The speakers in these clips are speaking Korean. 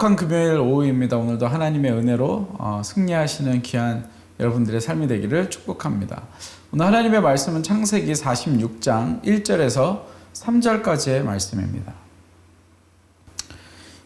거룩한 금요일 오후입니다. 오늘도 하나님의 은혜로 승리하시는 귀한 여러분들의 삶이 되기를 축복합니다. 오늘 하나님의 말씀은 창세기 46장 1절에서 3절까지의 말씀입니다.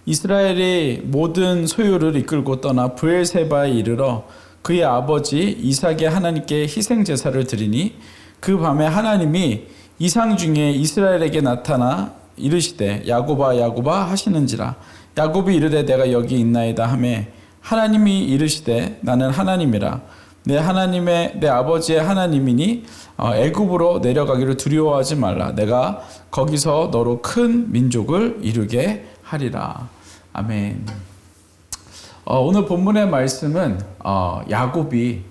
이스라엘이 모든 소유를 이끌고 떠나 브엘세바에 이르러 그의 아버지 이삭의 하나님께 희생 제사를 드리니 그 밤에 하나님이 이상 중에 이스라엘에게 나타나 이르시되 야곱아 야곱아 하시는지라. 야곱이 이르되 내가 여기 있나이다 하매 하나님이 이르시되 나는 하나님이라. 내 아버지의 하나님이니 애굽으로 내려가기를 두려워하지 말라. 내가 거기서 너로 큰 민족을 이루게 하리라. 아멘. 오늘 본문의 말씀은 야곱이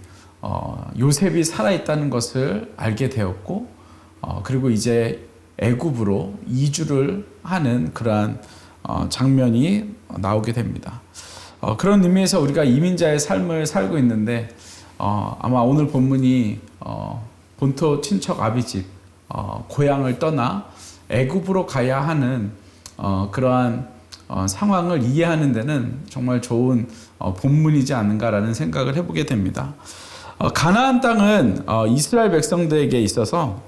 요셉이 살아있다는 것을 알게 되었고 그리고 이제 애굽으로 이주를 하는 그러한 장면이 나오게 됩니다. 그런 의미에서 우리가 이민자의 삶을 살고 있는데 아마 오늘 본문이 본토 친척 아비집 고향을 떠나 애굽으로 가야 하는 그러한 상황을 이해하는 데는 정말 좋은 본문이지 않는가라는 생각을 해보게 됩니다. 가나안 땅은 이스라엘 백성들에게 있어서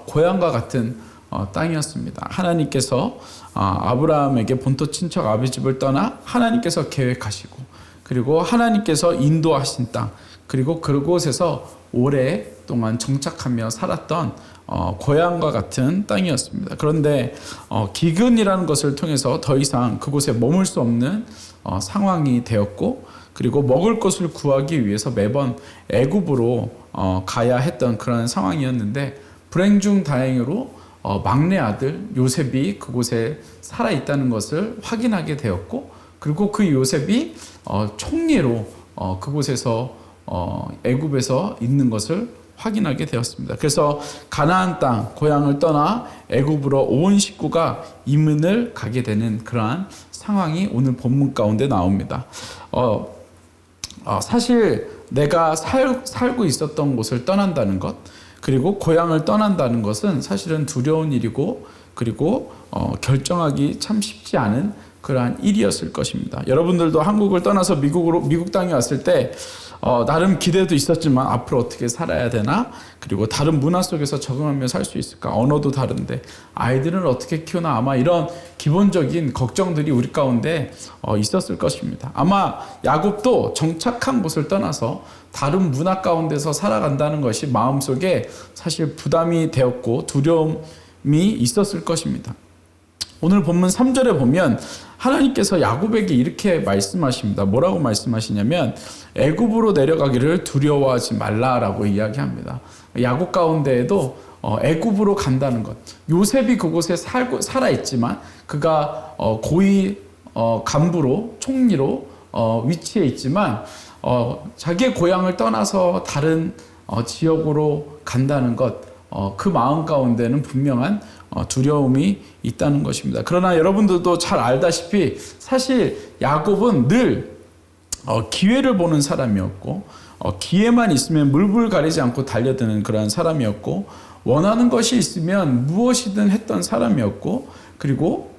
고향과 같은 땅이었습니다. 하나님께서 아브라함에게 본토 친척 아비집을 떠나 하나님께서 계획하시고 그리고 하나님께서 인도하신 땅 그리고 그곳에서 오랫동안 정착하며 살았던 고향과 같은 땅이었습니다. 그런데 기근이라는 것을 통해서 더 이상 그곳에 머물 수 없는 상황이 되었고 그리고 먹을 것을 구하기 위해서 매번 애굽으로 가야 했던 그런 상황이었는데 불행 중 다행으로 막내 아들 요셉이 그곳에 살아있다는 것을 확인하게 되었고 그리고 그 요셉이 총리로 그곳에서 애굽에서 있는 것을 확인하게 되었습니다. 그래서 가나안 땅 고향을 떠나 애굽으로 온 식구가 이민을 가게 되는 그러한 상황이 오늘 본문 가운데 나옵니다. 사실 내가 살고 있었던 곳을 떠난다는 것 그리고 고향을 떠난다는 것은 사실은 두려운 일이고 그리고 결정하기 참 쉽지 않은 그러한 일이었을 것입니다. 여러분들도 한국을 떠나서 미국 땅에 왔을 때 나름 기대도 있었지만 앞으로 어떻게 살아야 되나 그리고 다른 문화 속에서 적응하며 살 수 있을까 언어도 다른데 아이들은 어떻게 키우나 아마 이런 기본적인 걱정들이 우리 가운데 있었을 것입니다. 아마 야곱도 정착한 곳을 떠나서 다른 문화 가운데서 살아간다는 것이 마음속에 사실 부담이 되었고 두려움이 있었을 것입니다. 오늘 본문 3절에 보면 하나님께서 야곱에게 이렇게 말씀하십니다. 뭐라고 말씀하시냐면 애굽으로 내려가기를 두려워하지 말라라고 이야기합니다. 야곱 가운데에도 애굽으로 간다는 것. 요셉이 그곳에 살아있지만 그가 고위 간부로 총리로 위치해 있지만 자기의 고향을 떠나서 다른 지역으로 간다는 것, 그 마음 가운데는 분명한 두려움이 있다는 것입니다. 그러나 여러분들도 잘 알다시피 사실 야곱은 늘 기회를 보는 사람이었고 기회만 있으면 물불 가리지 않고 달려드는 그런 사람이었고 원하는 것이 있으면 무엇이든 했던 사람이었고 그리고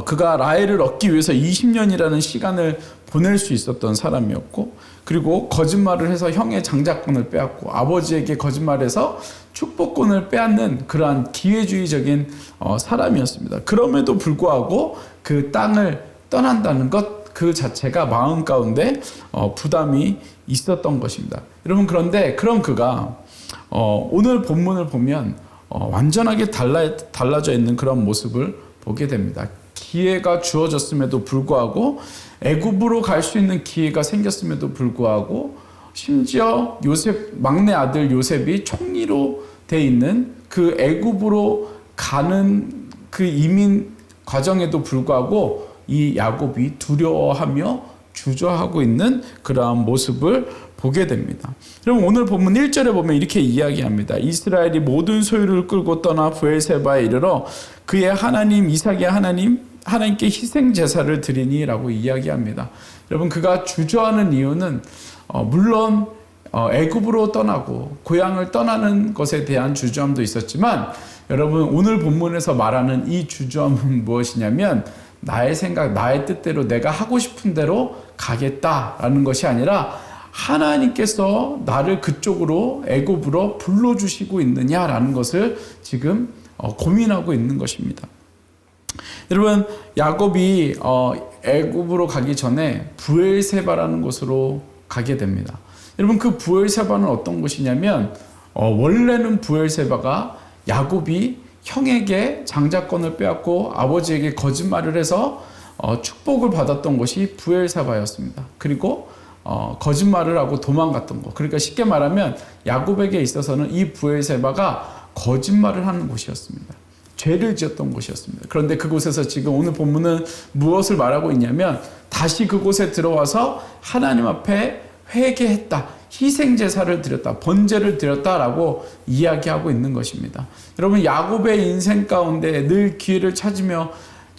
그가 라헬을 얻기 위해서 20년이라는 시간을 보낼 수 있었던 사람이었고 그리고 거짓말을 해서 형의 장자권을 빼앗고 아버지에게 거짓말해서 축복권을 빼앗는 그러한 기회주의적인 사람이었습니다. 그럼에도 불구하고 그 땅을 떠난다는 것 그 자체가 마음 가운데 부담이 있었던 것입니다. 여러분 그런데 그런 그가 오늘 본문을 보면 완전하게 달라져 있는 그런 모습을 보게 됩니다. 기회가 주어졌음에도 불구하고 애굽으로 갈 수 있는 기회가 생겼음에도 불구하고 심지어 막내 아들 요셉이 총리로 돼 있는 그 애굽으로 가는 그 이민 과정에도 불구하고 이 야곱이 두려워하며 주저하고 있는 그러한 모습을 보게 됩니다. 그럼 오늘 본문 1절에 보면 이렇게 이야기합니다. 이스라엘이 모든 소유를 끌고 떠나 브엘세바에 이르러 그의 하나님 이삭의 하나님께 희생 제사를 드리니라고 이야기합니다. 여러분 그가 주저하는 이유는 물론 애굽으로 떠나고 고향을 떠나는 것에 대한 주저함도 있었지만 여러분 오늘 본문에서 말하는 이 주저함은 무엇이냐면 나의 생각, 나의 뜻대로 내가 하고 싶은 대로 가겠다라는 것이 아니라 하나님께서 나를 그쪽으로 애굽으로 불러주시고 있느냐라는 것을 지금 고민하고 있는 것입니다. 여러분, 야곱이 애굽으로 가기 전에 브엘세바라는 곳으로 가게 됩니다. 여러분, 그 브엘세바는 어떤 곳이냐면 원래는 브엘세바가 야곱이 형에게 장자권을 빼앗고 아버지에게 거짓말을 해서 축복을 받았던 곳이 브엘세바였습니다. 그리고 거짓말을 하고 도망갔던 것. 그러니까 쉽게 말하면 야곱에게 있어서는 이 브엘세바가 거짓말을 하는 곳이었습니다. 죄를 지었던 곳이었습니다. 그런데 그곳에서 지금 오늘 본문은 무엇을 말하고 있냐면 다시 그곳에 들어와서 하나님 앞에 회개했다. 희생제사를 드렸다. 번제를 드렸다라고 이야기하고 있는 것입니다. 여러분, 야곱의 인생 가운데 늘 기회를 찾으며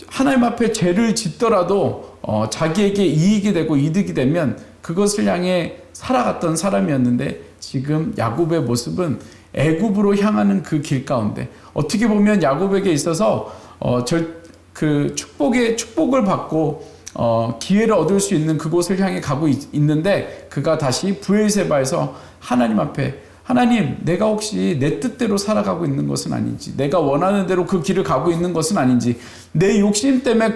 하나님 앞에 죄를 짓더라도 자기에게 이익이 되고 이득이 되면 그것을 향해 살아갔던 사람이었는데 지금 야곱의 모습은 애굽으로 향하는 그 길 가운데 어떻게 보면 야곱에게 있어서 축복을 받고 기회를 얻을 수 있는 그곳을 향해 가고 있는데 그가 다시 브엘세바에서 하나님 앞에 하나님, 내가 혹시 내 뜻대로 살아가고 있는 것은 아닌지, 내가 원하는 대로 그 길을 가고 있는 것은 아닌지, 내 욕심 때문에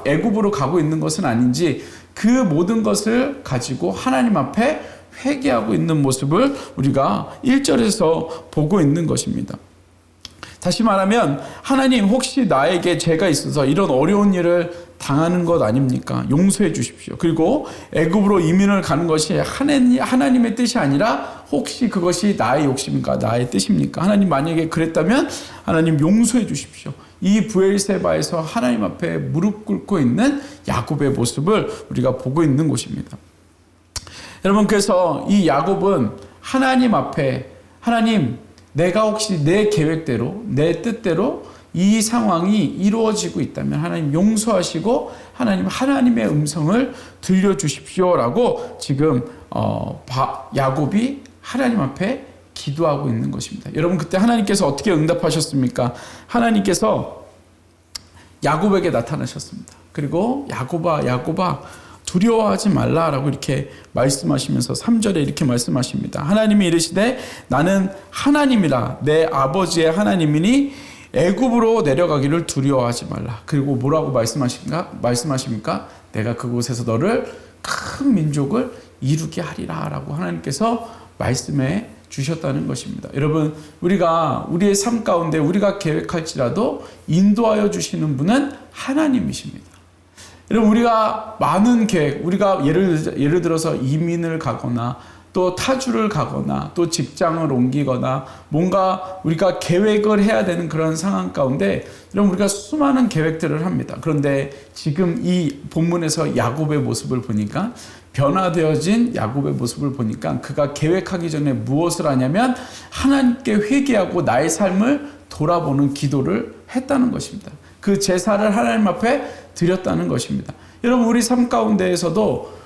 애굽으로 가고 있는 것은 아닌지, 그 모든 것을 가지고 하나님 앞에 회개하고 있는 모습을 우리가 1절에서 보고 있는 것입니다. 다시 말하면 하나님, 혹시 나에게 죄가 있어서 이런 어려운 일을 당하는 것 아닙니까? 용서해 주십시오. 그리고 애굽으로 이민을 가는 것이 하나님의 뜻이 아니라 혹시 그것이 나의 욕심인가 나의 뜻입니까? 하나님, 만약에 그랬다면 하나님 용서해 주십시오. 이 브엘세바에서 하나님 앞에 무릎 꿇고 있는 야곱의 모습을 우리가 보고 있는 곳입니다. 여러분, 그래서 이 야곱은 하나님 앞에 하나님, 내가 혹시 내 계획대로 내 뜻대로 이 상황이 이루어지고 있다면 하나님 용서하시고 하나님의 음성을 들려주십시오라고 지금 야곱이 하나님 앞에 기도하고 있는 것입니다. 여러분, 그때 하나님께서 어떻게 응답하셨습니까? 하나님께서 야곱에게 나타나셨습니다. 그리고 야곱아 두려워하지 말라라고 이렇게 말씀하시면서 3절에 이렇게 말씀하십니다. 하나님이 이르시되 나는 하나님이라 내 아버지의 하나님이니 애굽으로 내려가기를 두려워하지 말라. 그리고 뭐라고 말씀하십니까? 내가 그곳에서 너를 큰 민족을 이루게 하리라 라고 하나님께서 말씀해 주셨다는 것입니다. 여러분, 우리의 삶 가운데 우리가 계획할지라도 인도하여 주시는 분은 하나님이십니다. 여러분, 우리가 많은 계획, 우리가 예를 들어서 이민을 가거나 또 타주를 가거나 또 직장을 옮기거나 뭔가 우리가 계획을 해야 되는 그런 상황 가운데 여러분, 우리가 수많은 계획들을 합니다. 그런데 지금 이 본문에서 야곱의 모습을 보니까 변화되어진 야곱의 모습을 보니까 그가 계획하기 전에 무엇을 하냐면 하나님께 회개하고 나의 삶을 돌아보는 기도를 했다는 것입니다. 그 제사를 하나님 앞에 드렸다는 것입니다. 여러분, 우리 삶 가운데에서도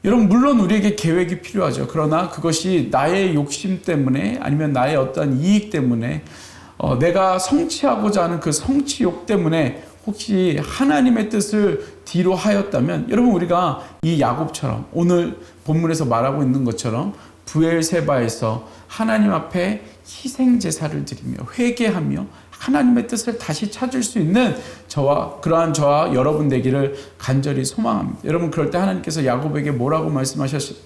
여러분, 물론 우리에게 계획이 필요하죠. 그러나 그것이 나의 욕심 때문에 아니면 나의 어떤 이익 때문에 내가 성취하고자 하는 그 성취욕 때문에 혹시 하나님의 뜻을 뒤로 하였다면 여러분, 우리가 이 야곱처럼 오늘 본문에서 말하고 있는 것처럼 브엘세바에서 하나님 앞에 희생제사를 드리며 회개하며 하나님의 뜻을 다시 찾을 수 있는 그러한 저와 여러분 되기를 간절히 소망합니다. 여러분, 그럴 때 하나님께서 야곱에게 뭐라고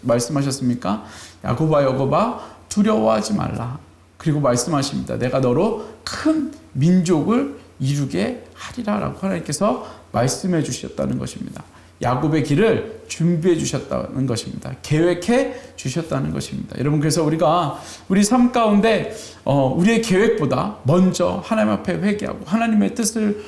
말씀하셨습니까? 야곱아 두려워하지 말라. 그리고 말씀하십니다. 내가 너로 큰 민족을 이루게 하리라 라고 하나님께서 말씀해 주셨다는 것입니다. 야곱의 길을 준비해 주셨다는 것입니다. 계획해 주셨다는 것입니다. 여러분, 그래서 우리가 우리 삶 가운데 우리의 계획보다 먼저 하나님 앞에 회개하고 하나님의 뜻을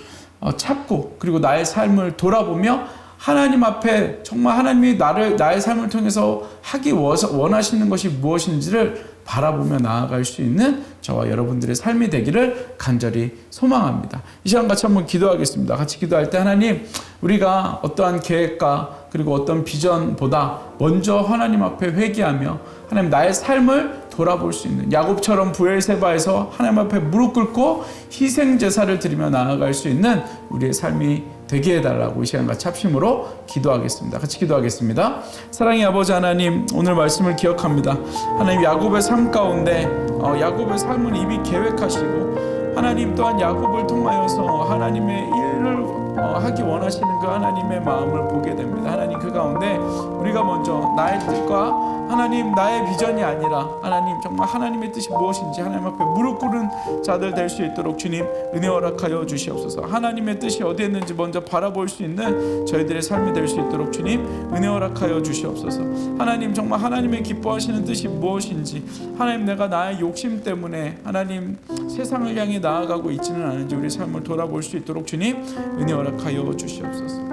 찾고 그리고 나의 삶을 돌아보며 하나님 앞에 정말 하나님이 나의 삶을 통해서 하기 원하시는 것이 무엇인지를 바라보며 나아갈 수 있는 저와 여러분들의 삶이 되기를 간절히 소망합니다. 이 시간 같이 한번 기도하겠습니다. 같이 기도할 때 하나님, 우리가 어떠한 계획과 그리고 어떤 비전보다 먼저 하나님 앞에 회개하며 하나님 나의 삶을 돌아볼 수 있는 야곱처럼 브엘세바에서 하나님 앞에 무릎 꿇고 희생 제사를 드리며 나아갈 수 있는 우리의 삶이 되게 해달라고 이 시간 같이 합심으로 기도하겠습니다. 같이 기도하겠습니다. 사랑의 아버지 하나님, 오늘 말씀을 기억합니다. 하나님, 야곱의 삶 가운데 야곱의 삶을 이미 계획하시고 하나님 또한 야곱을 통하여서 하나님의 일을 하기 원하시는 그 하나님의 마음을 보게 됩니다. 하나님, 그 가운데 우리가 먼저 나의 뜻과 하나님, 나의 비전이 아니라 하나님 정말 하나님의 뜻이 무엇인지 하나님 앞에 무릎 꿇은 자들 될 수 있도록 주님 은혜 허락하여 주시옵소서. 하나님의 뜻이 어디에 있는지 먼저 바라볼 수 있는 저희들의 삶이 될 수 있도록 주님 은혜 허락하여 주시옵소서. 하나님, 정말 하나님의 기뻐하시는 뜻이 무엇인지, 하나님 내가 나의 욕심 때문에 하나님 세상을 향해 나아가고 있지는 않은지 우리 삶을 돌아볼 수 있도록 주님 은혜 허락하여 주시옵소서.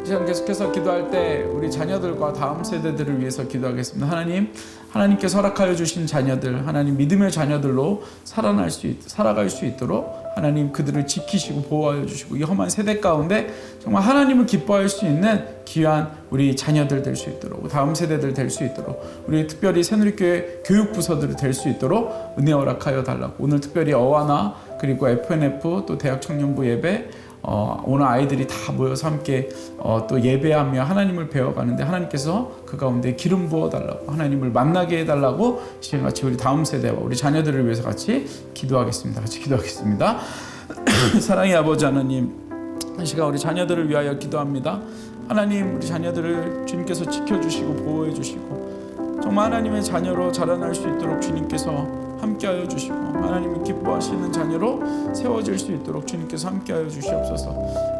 이 시간 계속해서 기도할 때 우리 자녀들과 다음 세대들을 위해서 기도하겠습니다. 하나님, 하나님께서 허락하여 주신 자녀들, 하나님 믿음의 자녀들로 살아갈 수 있도록 하나님 그들을 지키시고 보호하여 주시고 이 험한 세대 가운데 정말 하나님을 기뻐할 수 있는 귀한 우리 자녀들 될 수 있도록, 다음 세대들 될 수 있도록, 우리 특별히 새누리교회 교육부서들이 될 수 있도록 은혜 허락하여 달라고. 오늘 특별히 어와나 그리고 FNF 또 대학청년부 예배 오늘 아이들이 다 모여서 함께 또 예배하며 하나님을 배워가는데 하나님께서 그 가운데 기름 부어달라고, 하나님을 만나게 해달라고 시간 같이 우리 다음 세대와 우리 자녀들을 위해서 같이 기도하겠습니다. 같이 기도하겠습니다. 사랑의 아버지 하나님, 이 시간 우리 자녀들을 위하여 기도합니다. 하나님, 우리 자녀들을 주님께서 지켜주시고 보호해 주시고 정말 하나님의 자녀로 자라날 수 있도록 주님께서 함께하여 주시고 하나님을 기뻐하시는 자녀로 세워질 수 있도록 주님께서 함께하여 주시옵소서.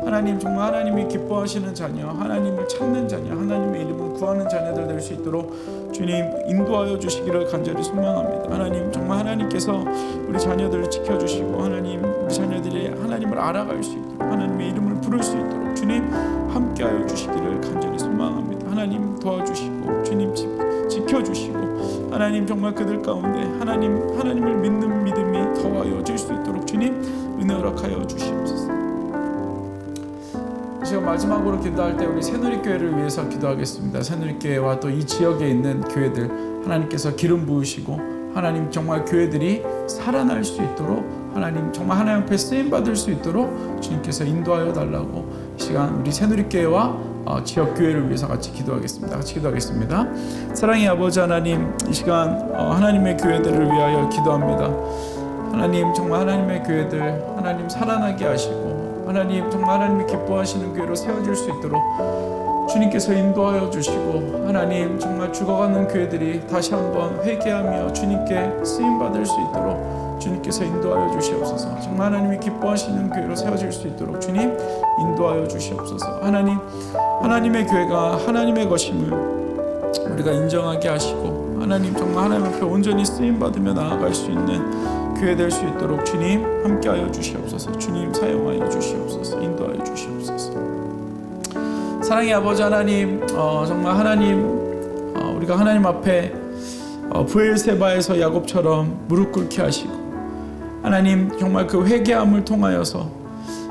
하나님, 정말 하나님이 기뻐하시는 자녀, 하나님을 찾는 자녀, 하나님의 이름을 구하는 자녀들 될 수 있도록 주님 인도하여 주시기를 간절히 소망합니다. 하나님, 정말 하나님께서 우리 자녀들을 지켜주시고 하나님 우리 자녀들이 하나님을 알아갈 수 있도록 하나님의 이름을 부를 수 있도록 주님 함께하여 주시기를 간절히 소망합니다. 하나님 도와주시고 주님 지켜주시고 하나님 정말 그들 가운데 하나님을 믿는 믿음이 더하여질 수 있도록 주님 은혜 허락하여 주시옵소서. 지금 마지막으로 기도할 때 우리 새누리교회를 위해서 기도하겠습니다. 새누리교회와 또 이 지역에 있는 교회들 하나님께서 기름 부으시고 하나님 정말 교회들이 살아날 수 있도록 하나님 정말 하나님 앞에 쓰임 받을 수 있도록 주님께서 인도하여 달라고 이 시간 우리 새누리교회와 지역 교회를 위해서 같이 기도하겠습니다. 같이 기도하겠습니다. 사랑의 아버지 하나님, 이 시간 하나님의 교회들을 위하여 기도합니다. 하나님 정말 하나님의 교회들 하나님 살아나게 하시고 하나님 정말 하나님이 기뻐하시는 교회로 세워질 수 있도록 주님께서 인도하여 주시고 하나님 정말 죽어가는 교회들이 다시 한번 회개하며 주님께 쓰임받을 수 있도록 주님께서 인도하여 주시옵소서. 정말 하나님이 기뻐하시는 교회로 세워질 수 있도록 주님 인도하여 주시옵소서. 하나님의 교회가 하나님의 것임을 우리가 인정하게 하시고 하나님 정말 하나님 앞에 온전히 쓰임받으며 나아갈 수 있는 교회 될 수 있도록 주님 함께하여 주시옵소서. 주님 사용하여 주시옵소서. 인도하여 주시옵소서. 사랑의 아버지 하나님, 정말 하나님 우리가 하나님 앞에 브엘세바에서 야곱처럼 무릎 꿇게 하시고 하나님 정말 그 회개함을 통하여서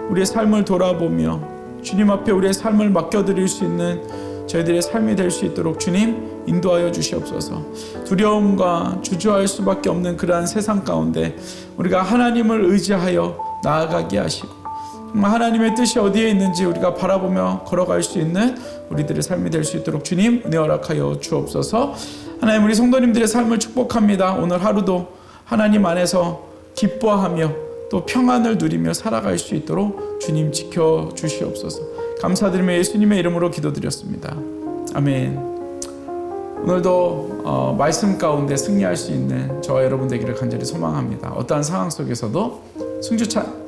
우리의 삶을 돌아보며 주님 앞에 우리의 삶을 맡겨드릴 수 있는 저희들의 삶이 될 수 있도록 주님 인도하여 주시옵소서. 두려움과 주저할 수밖에 없는 그러한 세상 가운데 우리가 하나님을 의지하여 나아가게 하시고 정말 하나님의 뜻이 어디에 있는지 우리가 바라보며 걸어갈 수 있는 우리들의 삶이 될 수 있도록 주님 은혜 허락하여 주옵소서. 하나님, 우리 성도님들의 삶을 축복합니다. 오늘 하루도 하나님 안에서 기뻐하며 또 평안을 누리며 살아갈 수 있도록 주님 지켜주시옵소서. 감사드리며 예수님의 이름으로 기도드렸습니다. 아멘. 오늘도 말씀 가운데 승리할 수 있는 저와 여러분 되기를 간절히 소망합니다. 어떠한 상황 속에서도 승주찬